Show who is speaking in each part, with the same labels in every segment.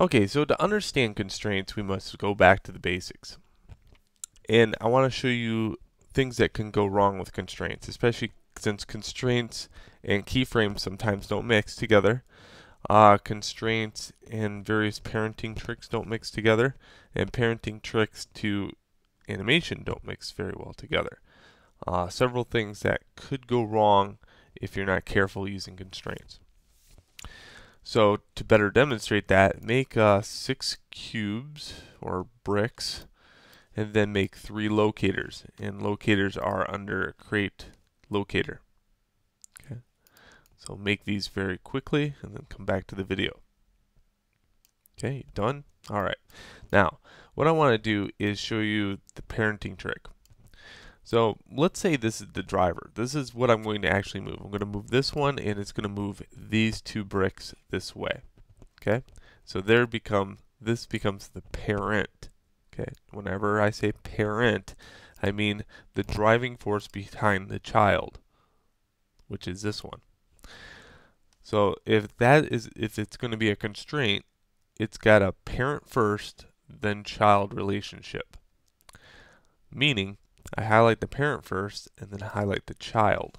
Speaker 1: Okay, so to understand constraints, we must go back to the basics. And I want to show you things that can go wrong with constraints, especially since constraints and keyframes sometimes don't mix together. Constraints and various parenting tricks don't mix together, and parenting tricks to animation don't mix very well together. Several things that could go wrong if you're not careful using constraints. So to better demonstrate that, make 6 cubes or bricks and then make 3 locators, and locators are under create locator. Okay, so make these very quickly and then come back to the video. Okay, done? Alright, now what I want to do is show you the parenting trick. So let's say this is the driver. This is what I'm going to actually move. I'm going to move this one, and it's going to move these 2 bricks this way. Okay, so this becomes the parent. Okay, whenever I say parent, I mean the driving force behind the child, which is this one. So if it's going to be a constraint, it's got a parent first, then child relationship. Meaning, I highlight the parent first and then highlight the child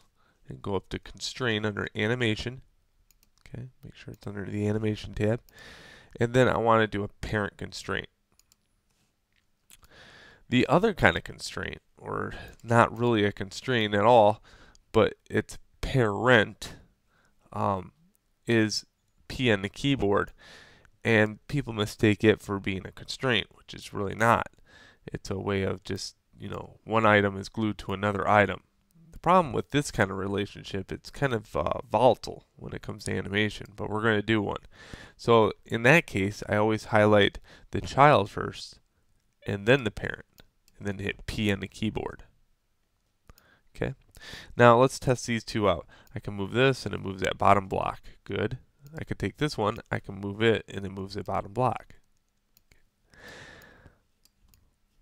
Speaker 1: and go up to constraint under animation. Okay, make sure it's under the animation tab. And then I want to do a parent constraint. The other kind of constraint, or not really a constraint at all, but it's parent, is P on the keyboard, and people mistake it for being a constraint, which is really not. It's a way of just, one item is glued to another item. The problem with this kind of relationship, it's kind of volatile when it comes to animation, but we're going to do one. So in that case, I always highlight the child first, and then the parent, and then hit P on the keyboard. Okay. Now let's test these two out. I can move this, and it moves that bottom block. Good. I could take this one, I can move it, and it moves the bottom block.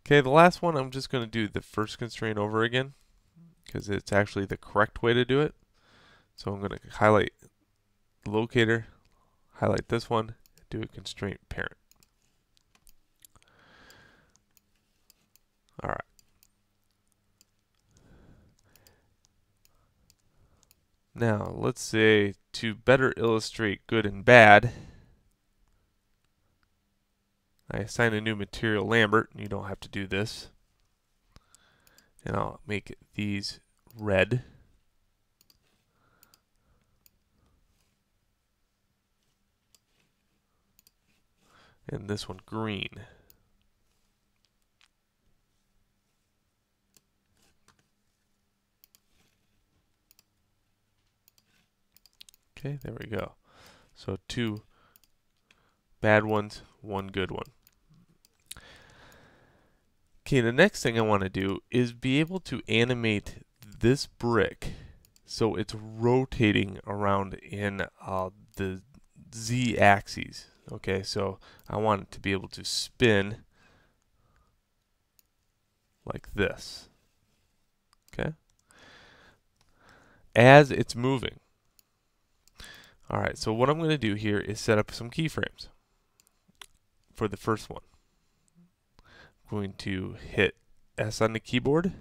Speaker 1: Okay, the last one, I'm just going to do the first constraint over again, because it's actually the correct way to do it. So I'm going to highlight the locator, highlight this one, do a constraint parent. All right. Now, let's say to better illustrate good and bad, I assign a new material Lambert, and you don't have to do this. And I'll make these red. And this one green. Okay, there we go. So 2 bad ones, 1 good one. Okay, the next thing I want to do is be able to animate this brick so it's rotating around in the z-axis. Okay, so I want it to be able to spin like this. Okay, as it's moving. Alright, so what I'm going to do here is set up some keyframes for the first one. I'm going to hit S on the keyboard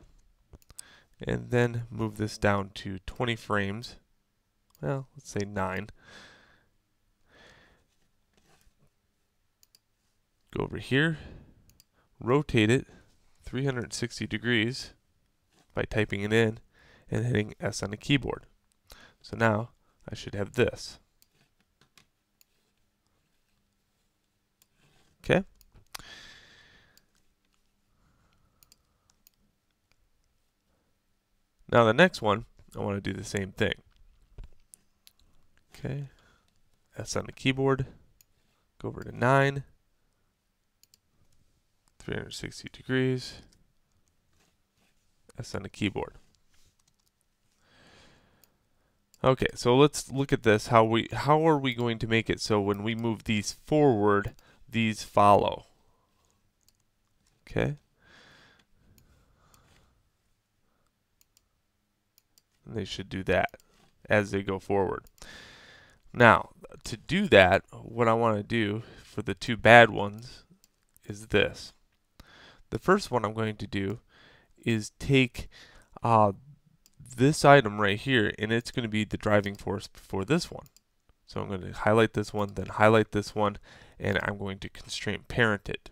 Speaker 1: and then move this down to 20 frames. Well, let's say 9. Go over here, rotate it 360 degrees by typing it in and hitting S on the keyboard. So now I should have this. Okay. Now the next one, I want to do the same thing. Okay. S on the keyboard. Go over to 9. 360 degrees. S on the keyboard. Okay, so let's look at this. How are we going to make it so when we move these forward, these follow? Okay. And they should do that as they go forward. Now, to do that, what I want to do for the two bad ones is this. The first one I'm going to do is take this item right here, and it's going to be the driving force for this one. So I'm going to highlight this one, then highlight this one, and I'm going to constraint parent it.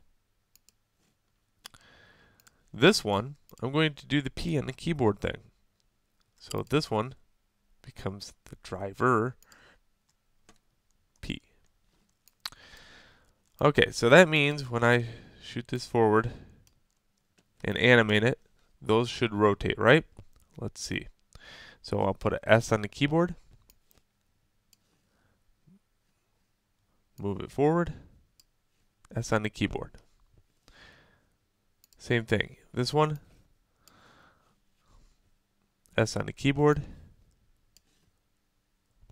Speaker 1: This one, I'm going to do the P on the keyboard thing. So this one becomes the driver P. Okay, so that means when I shoot this forward and animate it, those should rotate, right? Let's see. So I'll put an S on the keyboard, move it forward, S on the keyboard. Same thing. This one, S on the keyboard,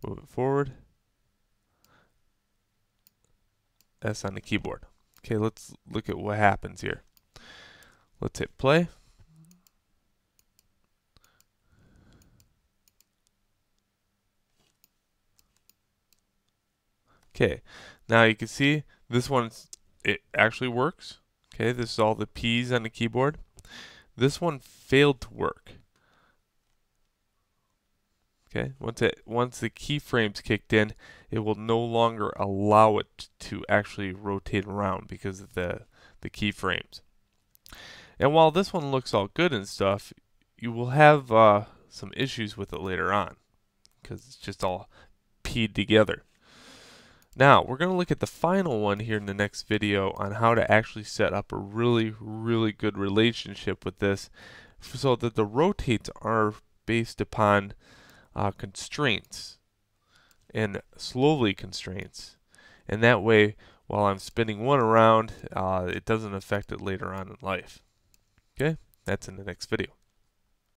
Speaker 1: move it forward, S on the keyboard. Okay, let's look at what happens here. Let's hit play. Okay, now you can see this one, it actually works. Okay, this is all the P's on the keyboard. This one failed to work. Okay, once the keyframes kicked in, it will no longer allow it to actually rotate around because of the keyframes. And while this one looks all good and stuff, you will have some issues with it later on because it's just all P'd together. Now, we're going to look at the final one here in the next video on how to actually set up a really good relationship with this so that the rotates are based upon constraints and slowly constraints. And that way, while I'm spinning one around, it doesn't affect it later on in life. Okay, that's in the next video.